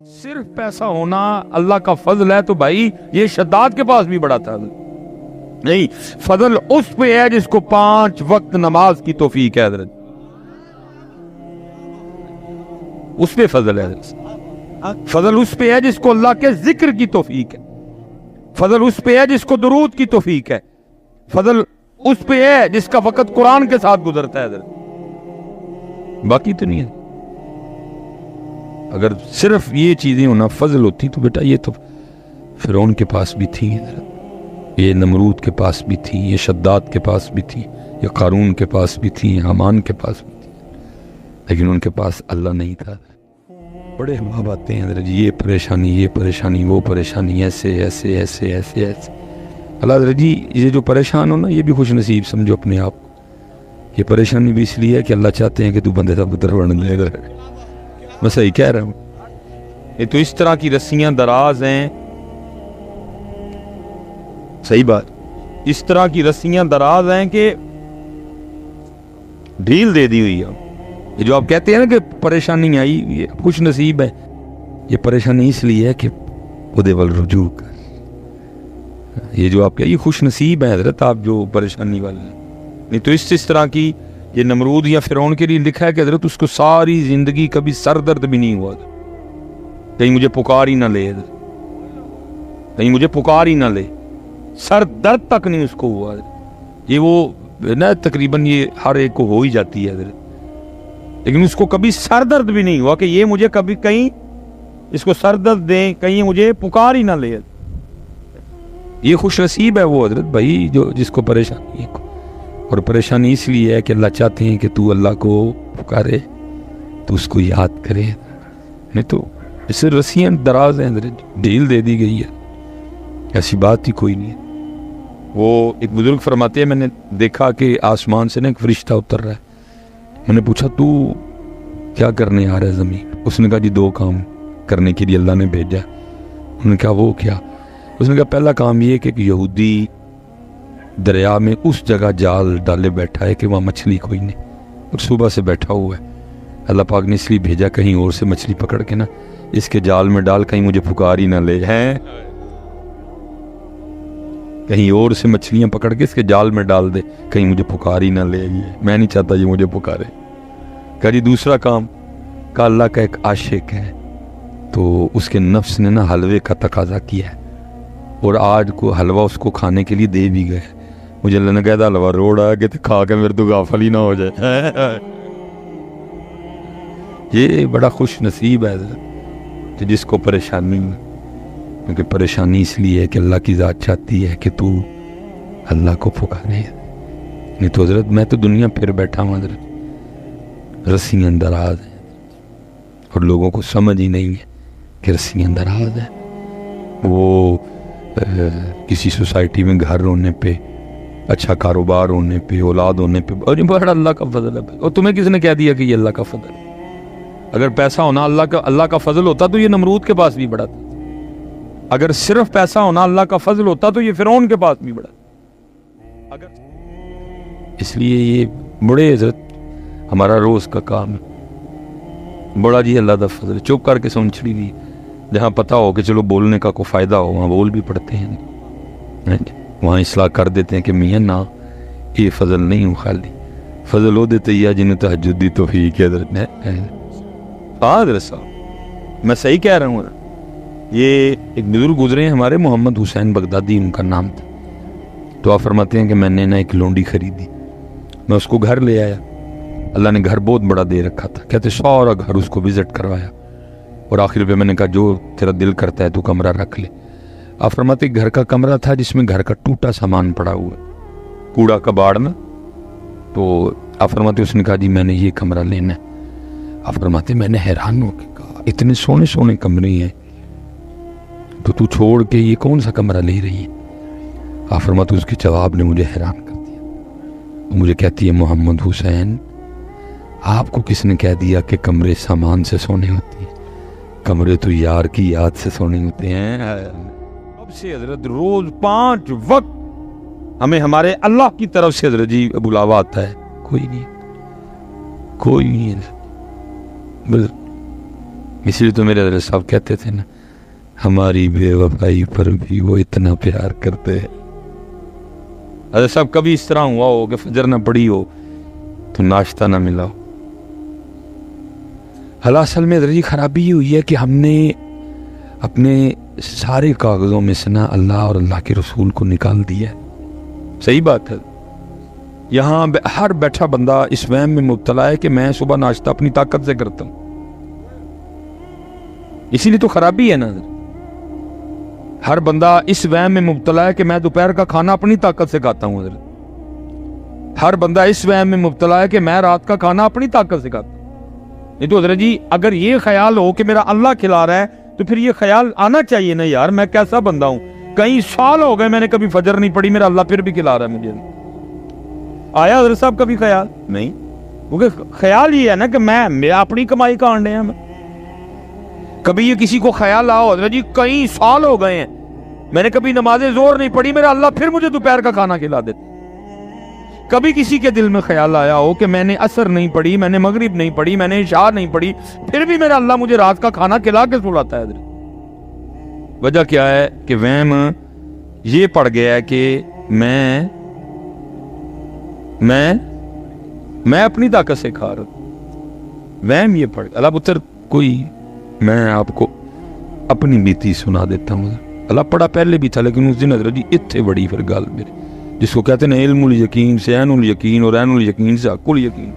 صرف پیسہ ہونا اللہ کا فضل ہے تو بھائی یہ شداد کے پاس بھی بڑا تھا نہیں، فضل اس پہ ہے جس کو 5 وقت نماز کی توفیق ہے حضرت، اس پہ فضل ہے حضرت۔ فضل اس پہ ہے جس کو اللہ کے ذکر کی توفیق ہے، فضل اس پہ ہے جس کو درود کی توفیق ہے، فضل اس پہ ہے جس کا وقت قرآن کے ساتھ گزرتا ہے حضرت، باقی تو نہیں ہے۔ اگر صرف یہ چیزیں ہونا فضل ہوتی تو بیٹا یہ تو فرعون کے پاس بھی تھی حضرت، یہ نمرود کے پاس بھی تھی، یہ شداد کے پاس بھی تھی، یہ قارون کے پاس بھی تھی، یہ حامان کے پاس بھی تھی، لیکن ان کے پاس اللہ نہیں تھا۔ بڑے ماں باتیں ہیں حضرت، یہ پریشانی وہ پریشانی، ایسے ایسے ایسے ایسے ایسے۔ اللہ حضرت جی یہ جو پریشان ہو نا یہ بھی خوش نصیب سمجھو اپنے آپ کو، یہ پریشانی بھی اس لیے ہے کہ اللہ چاہتے ہیں کہ تو بندے کا پتر بن لے۔ میں صحیح کہہ رہا ہوں؟ یہ تو اس طرح کی رسیاں دراز ہیں، صحیح بات، اس طرح کی رسیاں دراز ہیں کہ ڈھیل دے دی ہوئی ہے۔ یہ جو آپ کہتے ہیں نا کہ پریشانی آئی، یہ خوش نصیب ہے، یہ پریشانی اس لیے ہے کہ خودے ول رجوع کر۔ یہ جو آپ یہ خوش نصیب ہے حضرت آپ جو پریشانی والے ہیں، نہیں تو اس طرح کی یہ نمرود یا فرعون کے لیے لکھا ہے کہ حضرت اس کو ساری زندگی کبھی سر درد بھی نہیں ہوا، کہیں مجھے پکار ہی نہ لے حضرت، کہیں مجھے پکار ہی نہ لے، سر درد تک نہیں اس کو ہوا۔ یہ وہ نا تقریباً یہ ہر ایک کو ہو ہی جاتی ہے حضرت، لیکن اس کو کبھی سر درد بھی نہیں ہوا کہ یہ مجھے کبھی کہیں اس کو سر درد دیں، کہیں مجھے پکار ہی نہ لے۔ یہ خوش نصیب ہے وہ حضرت بھائی جو جس کو پریشانی ہے، اور پریشانی اس لیے ہے کہ اللہ چاہتے ہیں کہ تو اللہ کو پکارے، تو اس کو یاد کرے، نہیں تو اس سے رسیاں دراز ہیں حضرت، ڈھیل دے دی گئی ہے، ایسی بات ہی کوئی نہیں ہے۔ وہ ایک بزرگ فرماتے ہیں میں نے دیکھا کہ آسمان سے نا ایک فرشتہ اتر رہا ہے، میں نے پوچھا تو کیا کرنے آ رہا ہے زمین؟ اس نے کہا جی 2 کام کرنے کے لیے اللہ نے بھیجا۔ انہوں نے کہا وہ کیا؟ اس نے کہا پہلا کام یہ کہ ایک یہودی دریا میں اس جگہ جال ڈالے بیٹھا ہے کہ وہاں مچھلی کوئی نہیں، اور صبح سے بیٹھا ہوا ہے، اللہ پاک نے اس لیے بھیجا کہیں اور سے مچھلی پکڑ کے نا اس کے جال میں ڈال، کہیں مجھے پکار ہی نہ لے ہیں، کہیں اور سے مچھلیاں پکڑ کے اس کے جال میں ڈال دے، کہیں مجھے پکار ہی نہ لے، میں نہیں چاہتا یہ مجھے پکارے۔ کہا جی دوسرا کام، کہ اللہ کا ایک عاشق ہے تو اس کے نفس نے نا حلوے کا تقاضا کیا ہے، اور آج کو حلوہ اس کو کھانے کے لیے دے بھی گئے، مجھے اللہ نے کہا تھا حلوہ روڑ آیا کہ کھا کے میرے تو غافل ہی نہ ہو جائے۔ یہ بڑا خوش نصیب ہے کہ جس کو پریشانی، کیونکہ پریشانی اس لیے ہے کہ اللہ کی ذات چاہتی ہے کہ تو اللہ کو پکارے، نہیں تو حضرت میں تو دنیا پھر بیٹھا ہوں حضرت، رسیاں دراز ہیں اور لوگوں کو سمجھ ہی نہیں ہے کہ رسیاں دراز ہیں۔ وہ کسی سوسائٹی میں گھر ہونے پہ، اچھا کاروبار ہونے پہ، اولاد ہونے پہ، اور یہ بڑا اللہ کا فضل ہے۔ اور تمہیں کس نے کہہ دیا کہ یہ اللہ کا فضل ہے؟ اگر پیسہ ہونا اللہ کا فضل ہوتا تو یہ نمرود کے پاس بھی بڑا تھا، اگر صرف پیسہ ہونا اللہ کا فضل ہوتا تو یہ فرعون کے پاس بھی بڑا تھا۔ اس لیے یہ بڑے حضرت ہمارا روز کا کام ہے، بڑا جی اللہ کا فضل، چپ کر کے سنچڑی بھی جہاں پتہ ہو کہ چلو بولنے کا کوئی فائدہ ہو وہاں بول بھی پڑتے ہیں، وہاں اصلاح کر دیتے ہیں کہ میاں نہ یہ فضل نہیں ہوں، خالی فضل ہو دیتے یا جنہیں تہجد دی توفیق ہے حضرت نے۔ ہاں حضرت صاحب میں صحیح کہہ رہا ہوں، یہ ایک بزرگ گزرے ہیں ہمارے محمد حسین بغدادی ان کا نام تھا، تو آپ فرماتے ہیں کہ میں نے نا ایک لونڈی خریدی، میں اس کو گھر لے آیا، اللہ نے گھر بہت بڑا دے رکھا تھا، کہتے سارا گھر اس کو وزٹ کروایا، اور آخر پہ میں نے کہا جو تیرا دل کرتا ہے تو کمرہ رکھ لے۔ آپ فرماتے گھر کا کمرہ تھا جس میں گھر کا ٹوٹا سامان پڑا ہوا ہے، کوڑا کباڑ نا، تو آپ فرماتے اس نے کہا جی میں نے یہ کمرہ لینا ہے۔ آپ فرماتے میں نے حیران ہو کے کہا اتنے سونے سونے کمرے ہیں تو چھوڑ کے یہ کون سا کمرہ لے رہی ہے؟ آپ فرماتے اس کے جواب نے مجھے حیران کر دیا، مجھے کہتی ہے محمد حسین آپ کو کس نے کہہ دیا کہ کمرے سامان سے سونے ہوتے ہیں؟ کمرے تو یار کی یاد سے سونے ہوتے ہیں۔ اب سے حضرت روز 5 وقت ہمیں ہمارے اللہ کی طرف سے حضرت جی بلاوا آتا ہے، کوئی نہیں، کوئی نہیں ہے۔ اس لیے تو میرے حضرت صاحب کہتے تھے نا، ہماری بے وفائی پر بھی وہ اتنا پیار کرتے ہیں. حضرت صاحب کبھی اس طرح ہوا ہو کہ فجر نہ پڑی ہو تو ناشتہ نہ ملا ہو؟ اصل میں حضرت جی خرابی یہ ہوئی ہے کہ ہم نے اپنے سارے کاغذوں میں سے نا اللہ اور اللہ کے رسول کو نکال دیا ہے. صحیح بات ہے. یہاں ہر بیٹھا بندہ اس وہم میں مبتلا ہے کہ میں صبح ناشتہ اپنی طاقت سے کرتا ہوں. اسی لیے تو خرابی ہے نا. ہر بندہ اس وہم میں مبتلا ہے کہ میں دوپہر کا کھانا اپنی طاقت سے کھاتا ہوں. حضرت ہر بندہ اس وہم میں مبتلا ہے کہ میں رات کا کھانا اپنی طاقت سے کھاتا ہوں. نہیں تو حضرت جی اگر یہ خیال ہو کہ میرا اللہ کھلا رہا ہے تو پھر یہ خیال آنا چاہیے نا یار میں کیسا بندہ ہوں. کئی سال ہو گئے میں نے کبھی فجر نہیں پڑھی، میرا اللہ پھر بھی کھلا رہا ہے مجھے. آیا حضرت صاحب کبھی خیال؟ نہیں. کیونکہ خیال یہ ہے نا کہ میں اپنی کمائی کا آنڈے ہیں. کبھی یہ کسی کو خیال آؤ حضرت جی کئی سال ہو گئے ہیں میں نے کبھی نماز ظہر نہیں پڑھی، میرا اللہ پھر مجھے دوپہر کا کھانا کھلا دیتا. کبھی کسی کے دل میں خیال آیا ہو کہ میں نے عصر نہیں پڑھی، میں نے مغرب نہیں پڑھی، میں نے عشاء نہیں پڑھی، پھر بھی میرا اللہ مجھے رات کا کھانا کھلا کے سلاتا ہے. حضرت وجہ کیا ہے کہ وہم یہ پڑ گیا ہے کہ میں اپنی طاقت سے کھا رہا ہوں. وہم یہ پڑ گیا. اللہ پتر کوئی میں آپ کو اپنی بیتی سنا دیتا ہوں. اللہ پڑھا پہلے بھی تھا لیکن اس دن حضرت جی اتنے بڑی پھر گل میرے جس کو کہتے ہیں علم الیقین سے عین الیقین اور عین الیقین سے حق الیقین.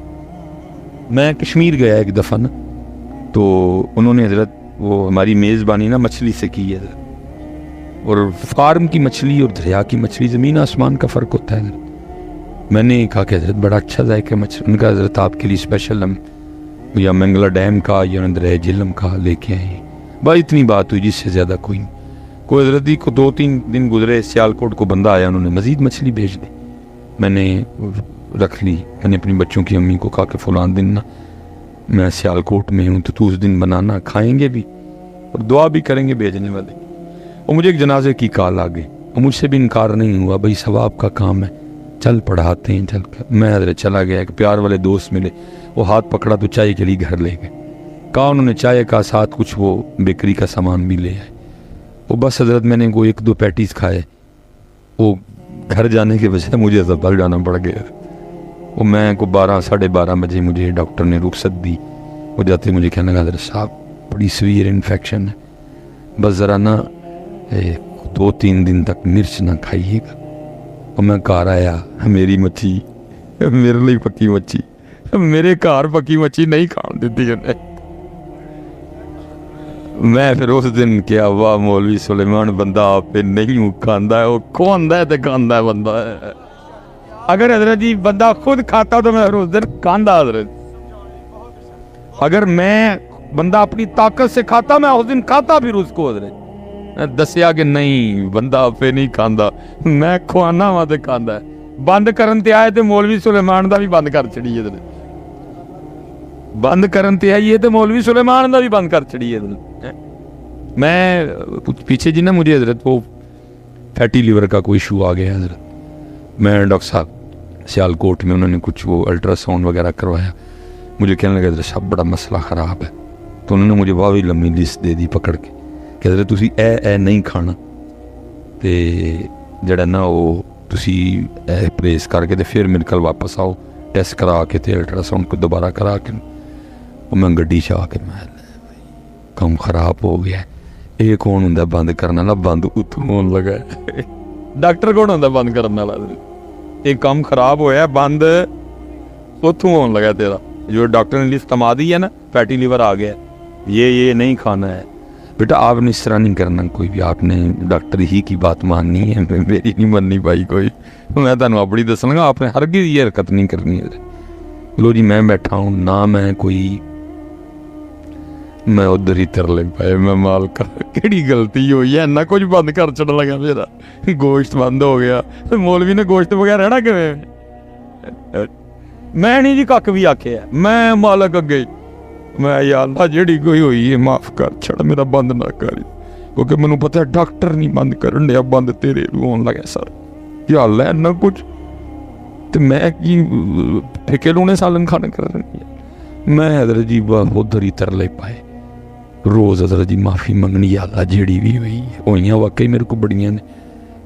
میں کشمیر گیا ایک دفعہ نا تو انہوں نے حضرت وہ ہماری میزبانی نا مچھلی سے کی ہے حضرت. اور فارم کی مچھلی اور دریا کی مچھلی زمین آسمان کا فرق ہوتا ہے حضرت. میں نے کہا کہ حضرت بڑا اچھا ذائقہ مچھلی. ان کا حضرت آپ کے لیے اسپیشل ہم یا منگلا ڈیم کا یا دریا جہلم کا لے کے آئے. بس اتنی بات ہوئی، جس سے زیادہ کوئی نہیں. کوئی حضرت کو 2-3 دن گزرے، سیالکوٹ کو بندہ آیا، انہوں نے مزید مچھلی بھیج دی. میں نے رکھ لی. میں نے اپنی بچوں کی امی کو کہا کہ فلان دن نا میں سیالکوٹ میں ہوں تو اس دن بنانا، کھائیں گے بھی اور دعا بھی کریں گے بھیجنے والے. اور مجھے ایک جنازے کی کال آ گئی اور مجھ سے بھی انکار نہیں ہوا. بھائی ثواب کا کام ہے، چل پڑھاتے ہیں چل کر. میں حضرت چلا گیا. ایک پیار والے دوست ملے، وہ ہاتھ پکڑا تو چائے کے لیے گھر لے گئے. کہا انہوں نے چائے کا ساتھ کچھ وہ بیکری کا سامان بھی لے آئے. وہ بس حضرت میں نے وہ 1-2 پیٹیز کھائے. وہ گھر جانے کے وجہ مجھے ہسپتال جانا پڑ گیا. وہ میں کو 12-12:30 بجے مجھے ڈاکٹر نے رخصت دی. وہ جاتے مجھے کہنے لگا حضرت صاحب بڑی سویر انفیکشن ہے، بس ذرا نا 2-3 دن تک مرچ نہ کھائیے گا. اور میں گھر آیا، میری مچھی میرے لیے پکی مچھی، میرے گھر پکی مچھی نہیں کھان دیتی انہیں. میں پھر اس دن کیا واہ مولوی سلیمان بندہ آپ پہ نہیں کھاندہ ہے، وہ کھاندہ ہے تو کھاندہ ہے بندہ ہے. اگر حضرت جی بندہ خود کھاتا تو میں اس دن کھاندہ. حضرت اگر میں بندہ اپنی طاقت سے کھاتا میں اس دن کھاتا پھر اس کو. حضرت دسیا کہ نہیں بندہ آپ پہ نہیں کھاندہ، میں کھوانا وہاں تے کھاندہ ہے. بند کرن تے آئے تے مولوی سلیمان دا بھی بند کر چڑی. حضرت بند کرن تے آئیے تے مولوی سلیمان دا بھی بند کر چڑی. حضرت میں پیچھے جی نا مجھے حضرت وہ فیٹی لیور کا کوئی ایشو آ گیا. حضرت میں ڈاکٹر صاحب سیالکوٹ میں انہوں نے کچھ وہ الٹرا ساؤنڈ وغیرہ کروایا. مجھے کہنے لگا حضرت صاحب بڑا مسئلہ خراب ہے. تو انہوں نے مجھے واوی لمبی لسٹ دے دی پکڑ کے کہ حضرت تسی اے نہیں کھانا تے جڑا نا وہ تسی اے پریس کر کے تے پھر میرے کل واپس آؤ ٹیسٹ کرا کے تے الٹرا ساؤنڈ کو دوبارہ کرا کے. اور میں گڈی چاہ کے میں کم خراب ہو گیا. یہ کون ہوں بند کرنے والا؟ بند اتوں ہون لگا ہے. ڈاکٹر کون ہوں بند کرنے والا؟ یہ کم خراب ہویا بند اتوں ہون لگا. تیرا جو ڈاکٹر نے لسٹ تما دی ہے نا فیٹی لیور آ گیا، یہ نہیں کھانا ہے. بیٹا آپ نے اس طرح نہیں کرنا کوئی بھی. آپ نے ڈاکٹر ہی کی بات ماننی ہے، میری نہیں ماننی بھائی کوئی. میں تمہیں اپنی دسوں گا، آپ نے ہرگز یہ حرکت نہیں کرنی ہے. لو جی میں بیٹھا ہوں نہ میں کوئی میں ادھر ہی تر لگ پائے. میں مالکا کیڑی غلطی ہوئی ہے نہ کچھ بند کر چڑھ لگا. میرا گوشت بند ہو گیا. مولوی نے گوشت بغیر رہنا کیویں؟ میں نہیں جی کک بھی آکھیا. میں مالک اگے میں یا اللہ جیڑی کوئی ہوئی ہے معاف کر چھڑ، میرا بند نہ کر. کیونکہ مینوں پتہ ہے ڈاکٹر نہیں بند کرن دیا، بند تیرے ہون لگا سر. یا اللہ نہ کچھ تو میں کی ٹھیکے لونے سالن کھانا کر رہی ہے. میں حضرت جی ادھر ہی تر لے پائے. روز حضرت جی معافی منگنی، یا اللہ جیڑی بھی ہوئی واقعی میرے کو بڑیاں نے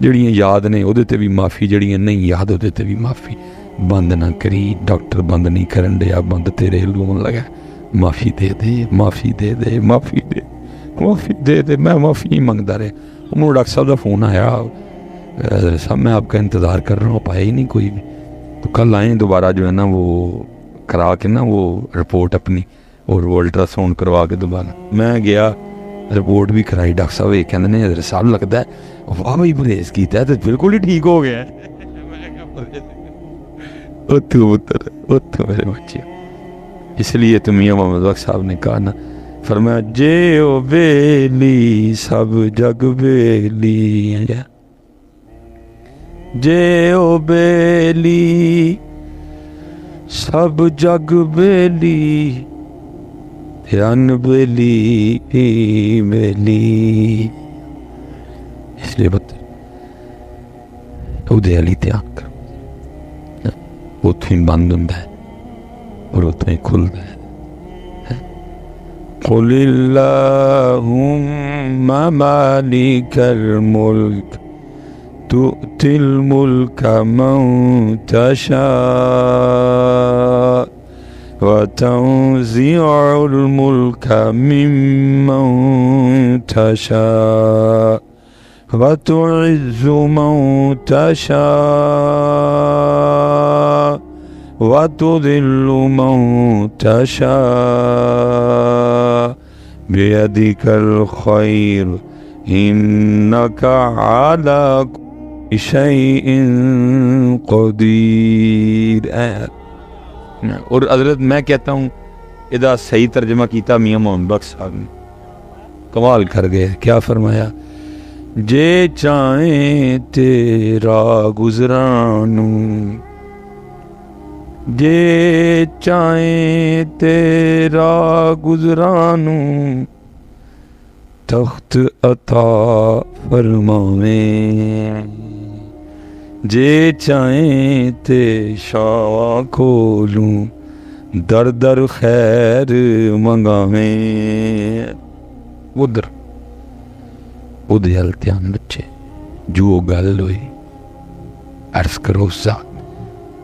جڑیاں یاد نے وہ بھی معافی، جڑیاں نہیں یاد وہ بھی معافی، بند نہ کری، ڈاکٹر بند نہیں کرن دیا، بند تیرے لون لگا، معافی دے دے، معافی دے دے، معافی دے، معافی دے دے۔ میں معافی نہیں منگتا رہے، انہوں ڈاکٹر صاحب کا فون آیا، حضرت صاحب میں آپ کا انتظار کر رہا ہوں، پایا ہی نہیں کوئی بھی، تو کل آئیں دوبارہ جو ہے نا وہ کرا کے نا وہ رپورٹ اپنی اور وہ الٹرا ساؤنڈ کروا کے دوبارہ میں گیا، رپورٹ بھی کرائی، ڈاکٹر صاحب یہ کہتے ہیں حضرت صاحب لگتا ہے واہ بھائی پرہیز کیتا ہے تو بالکل ہی ٹھیک ہو گیا ہے۔ میرے بچے، اس لیے تو میاں محمد بخش صاحب نے کہا نا، فرمایا جے او بیلی سب جگ بیلی، جے او بیلی سب جگ بیلی، ان بیلی بیلی، اس لیے بت دے علی دھیان کر، اتوں ہی بند ہوں اور اتوں ہی کھلتا ہے۔ قل اللہم مالک الملک تؤتی الملک من تشاء وتنزع الملک ممن تشاء وتعز من تشاء وتذل من تشاء بیدک الخیر انک علی کل شیء قدیر۔ اور حضرت میں کہتا ہوں ادا صحیح ترجمہ کیتا میاں محمد بخش صاحب نے، کمال کر گئے، کیا فرمایا؟ جے چاہیں تیرا گزرانو، جے چاہیں تیرا گزرانو، تخت عطا فرماویں، جے چاہیں تے شاہ کھولوں، در در خیر منگاویں۔ ادھر ادھر دھیان بچے، جو گل ہوئی عرض کرو ذات۔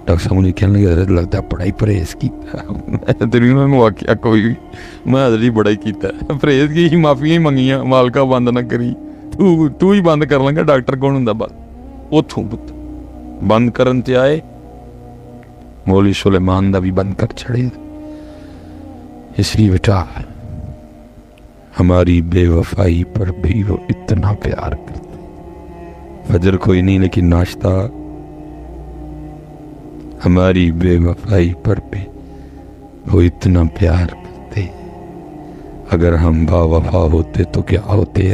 ڈاکٹر صاحب نے کہنے لگے حضرت لگتا ہے بڑا ہی پرہیز کیتا ہے، تیری انہوں نے واقعہ کوئی بھی، میں حضرت ہی بڑا ہی کیتا ہے، پرہیز کی ہی معافیاں ہی منگیاں، مالکہ بند نہ کری، تو ہی بند کر لیں گا، ڈاکٹر کون ہوں بس اتوں بند کرن تے آئے، مولوی سلیمان دا بھی بند کر چھڑے۔ اس لیے بیٹا ہماری بے وفائی پر بھی وہ اتنا پیار کرتے، فجر کوئی نہیں لیکن ناشتہ، ہماری بے وفائی پر بھی وہ اتنا پیار کرتے، اگر ہم با وفا ہوتے تو کیا ہوتے،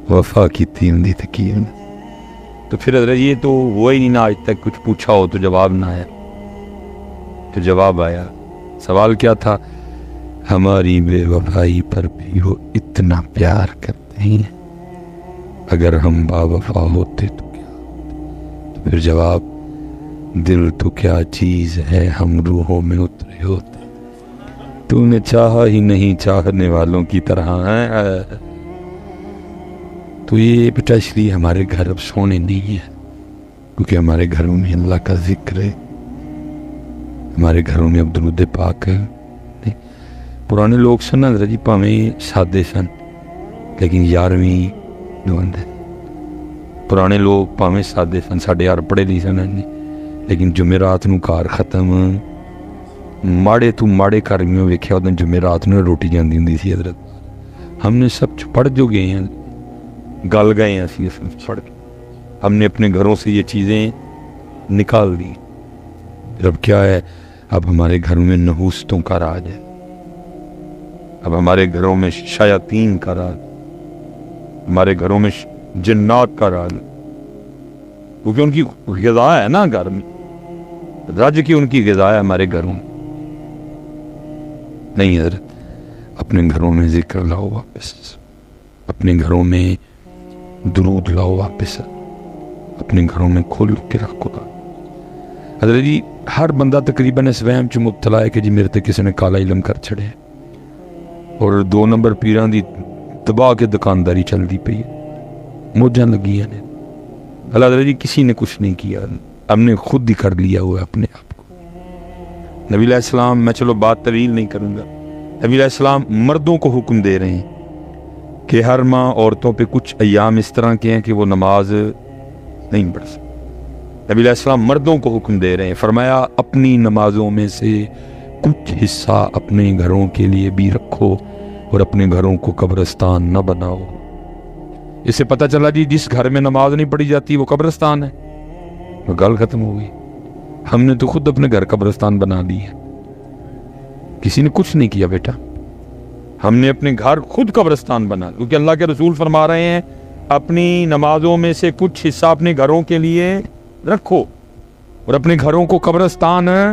وفا کی تین دی تکیم۔ تو پھر حضرت یہ تو ہوا ہی نہیں نا، آج تک کچھ پوچھا ہو تو جواب نہ آیا، پھر جواب آیا، سوال کیا تھا؟ ہماری بے وفائی پر بھی وہ اتنا پیار کرتے ہیں، اگر ہم با وفا ہوتے تو کیا ہوتے؟ تو پھر جواب، دل تو کیا چیز ہے ہم روحوں میں اترے ہوتے، تو نے چاہا ہی نہیں چاہنے والوں کی طرح ہے۔ تو یہ بیٹا اس لیے ہمارے گھر اب سونے نہیں ہے، کیونکہ ہمارے گھروں میں اللہ کا ذکر ہے، ہمارے گھروں میں درود پاک ہے۔ پرانے لوگ سن حضرت جی پاویں سادے سن لیکن 11ویں دوند ہے، پرانے لوگ پاویں سادے سن، ساڈے یار پڑھے نہیں سن لیکن جمعرات نو کار ختم، ماڑے تو ماڑے گھر میں ویکھیا ادھر جمعرات نو روٹی جاندی ہوندی سی حضرت، ہم نے سب پڑھ جو گئے ہیں، گل گئے ہیں اسی پڑھ کے، ہم نے اپنے گھروں سے یہ چیزیں نکال دی۔ اب کیا ہے، اب ہمارے گھروں میں نحوستوں کا راج ہے، اب ہمارے گھروں میں شیاطین کا راج، ہمارے گھروں میں جنات کا راج، کیونکہ ان کی غذا ہے نا گھر میں، رج کی ان کی غذا ہے ہمارے گھروں میں۔ نہیں حضرت، اپنے گھروں میں ذکر لاؤ واپس، اپنے گھروں میں درود لاؤ واپس، اپنے گھروں میں کھول کے رکھو۔ حضرت جی ہر بندہ تقریباً اس وہم چ مبتلا ہے کہ جی میرے تے کسی نے کالا علم کر چھڑے، اور 2 نمبر پیران دی تباہ کے دکانداری چلتی پئی ہے، موجاں لگیاں نے۔ اللہ تعالیٰ جی کسی نے کچھ نہیں کیا، ہم نے خود ہی کر لیا ہوا ہے اپنے آپ کو۔ نبی علیہ السلام، میں چلو بات طویل نہیں کروں گا، نبی علیہ السلام مردوں کو حکم دے رہے ہیں کہ ہر ماہ عورتوں پہ کچھ ایام اس طرح کے ہیں کہ وہ نماز نہیں پڑھ سکتے۔ نبی علیہ السلام مردوں کو حکم دے رہے ہیں، فرمایا اپنی نمازوں میں سے کچھ حصہ اپنے گھروں کے لیے بھی رکھو اور اپنے گھروں کو قبرستان نہ بناؤ۔ اس سے پتہ چلا جی جس گھر میں نماز نہیں پڑھی جاتی وہ قبرستان ہے، وہ گل ختم ہو گئی۔ ہم نے تو خود اپنے گھر قبرستان بنا دی ہے، کسی نے کچھ نہیں کیا بیٹا، ہم نے اپنے گھر خود قبرستان بنا، کیونکہ اللہ کے رسول فرما رہے ہیں اپنی نمازوں میں سے کچھ حصہ اپنے گھروں کے لیے رکھو اور اپنے گھروں کو قبرستان ہے۔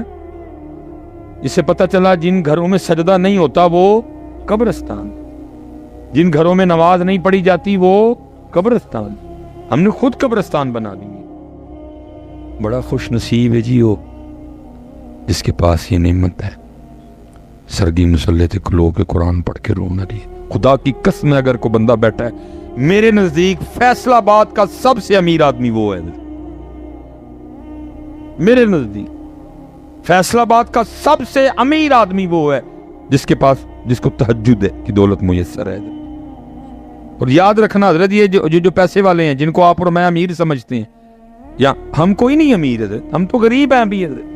اس سے پتہ چلا جن گھروں میں سجدہ نہیں ہوتا وہ قبرستان، جن گھروں میں نماز نہیں پڑھی جاتی وہ قبرستان، ہم نے خود قبرستان بنا دی۔ بڑا خوش نصیب ہے جی وہ جس کے پاس یہ نعمت ہے، سرگی مسلح تے کھلو کے قرآن پڑھ کے رونا رہی۔ خدا کی قسم ہے اگر کوئی بندہ بیٹھا ہے میرے نزدیک فیصل آباد کا سب سے امیر آدمی وہ ہے، میرے نزدیک فیصل آباد کا سب سے امیر آدمی وہ ہے جس کے پاس، جس کو تہجد ہے کہ دولت میسر ہے۔ اور یاد رکھنا حضرت یہ جو پیسے والے ہیں جن کو آپ اور میں امیر سمجھتے ہیں، یا ہم کوئی نہیں امیر حضرت، ہم تو غریب ہیں ابھی حضرت۔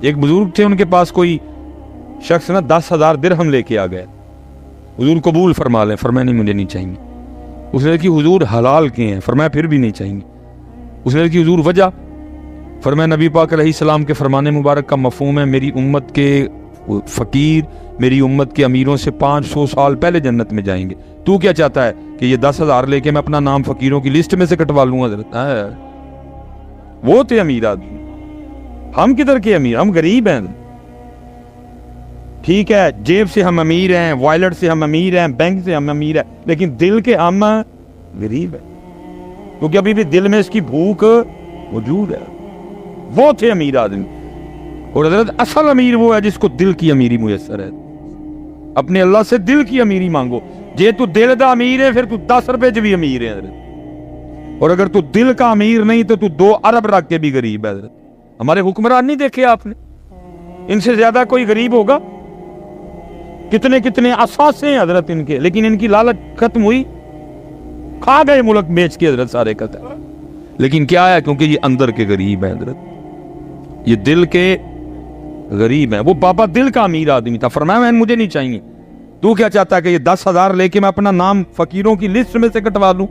ایک بزرگ تھے، ان کے پاس کوئی شخص نا 10,000 درہم لے کے آ گئے، حضور قبول فرما لیں، فرمایا نہیں مجھے نہیں چاہیے۔ اس نے کہ حضور حلال کے ہیں، فرمایا پھر بھی نہیں چاہیے۔ اس نے کہ حضور وجہ، فرمایا نبی پاک علیہ السلام کے فرمان مبارک کا مفہوم ہے میری امت کے فقیر میری امت کے امیروں سے 500 سال پہلے جنت میں جائیں گے، تو کیا چاہتا ہے کہ یہ 10,000 لے کے میں اپنا نام فقیروں کی لسٹ میں سے کٹوا لوں حضرت؟ وہ تھے امیر آدمی، ہم کدھر کے امیر، ہم غریب ہیں۔ ٹھیک ہے جیب سے ہم امیر ہیں، وائلٹ سے ہم امیر ہیں، بینک سے ہم امیر ہیں، لیکن دل کے ہم غریب ہیں، کیونکہ ابھی بھی دل میں اس کی بھوک موجود ہے۔ وہ تھے امیر آدمی، اور حضرت اصل امیر وہ ہے جس کو دل کی امیری میسر ہے۔ اپنے اللہ سے دل کی امیری مانگو، جے تو دل دا امیر ہے پھر تو 10 روپے چ بھی امیر ہے حضرت، اور اگر تو دل کا امیر نہیں تو 2 ارب رکھ کے بھی غریب ہے حضرت۔ ہمارے حکمران نہیں دیکھے آپ نے، ان سے زیادہ کوئی غریب ہوگا؟ کتنے کتنے اثاثے ہیں حضرت ان کے، لیکن ان کی لالچ ختم ہوئی، کھا گئے ملک بیچ کے حضرت سارے قطع۔ لیکن کیا ہے، کیونکہ یہ اندر کے غریب ہیں حضرت، یہ دل کے غریب ہیں۔ وہ بابا دل کا امیر آدمی تھا، فرمایا میں مجھے نہیں چاہیے، تو کیا چاہتا ہے کہ یہ 10,000 لے کے میں اپنا نام فقیروں کی لسٹ میں سے کٹوا لوں؟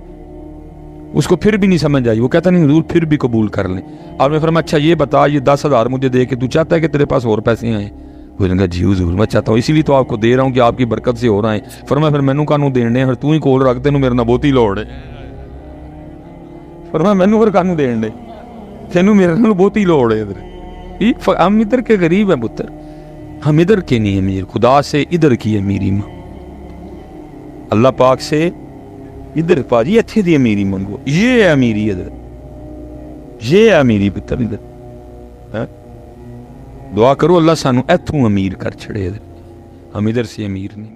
اس کو پھر بھی نہیں سمجھ آئی، وہ کہتا نہیں حضور پھر بھی قبول کر لیں۔ آپ نے فرمایا اچھا یہ بتا یہ 10,000 مجھے دے کے تو چاہتا ہے کہ تیرے پاس اور پیسے آئیں؟ وہ نے کہا جی حضور میں چاہتا ہوں، اسی لیے تو آپ کو دے رہا ہوں کہ آپ کی برکت سے ہو رہا ہے۔ فرمایا پھر مینوں کانوں دینے ہیں، پھر تو ہی کول رکھ، تینوں میرے نال بہتی لوڑ ہے۔ فرمایا مینوں پھر کانوں دین دے، تینوں میرے نال بہتی لوڑ ہے۔ ہم ادھر کے غریب ہیں پتر، ہم ادھر کے نہیں امیر، خدا سے ادھر کی امیری ماں، اللہ پاک سے ادھر پاجی اتھے دی امیری منگو، یہ ہے امیری ادھر، یہ ہے امیری پتر ادھر۔ دعا کرو اللہ سانو ایتھوں امیر کر چھڑے، ہم ادھر سے امیر نہیں۔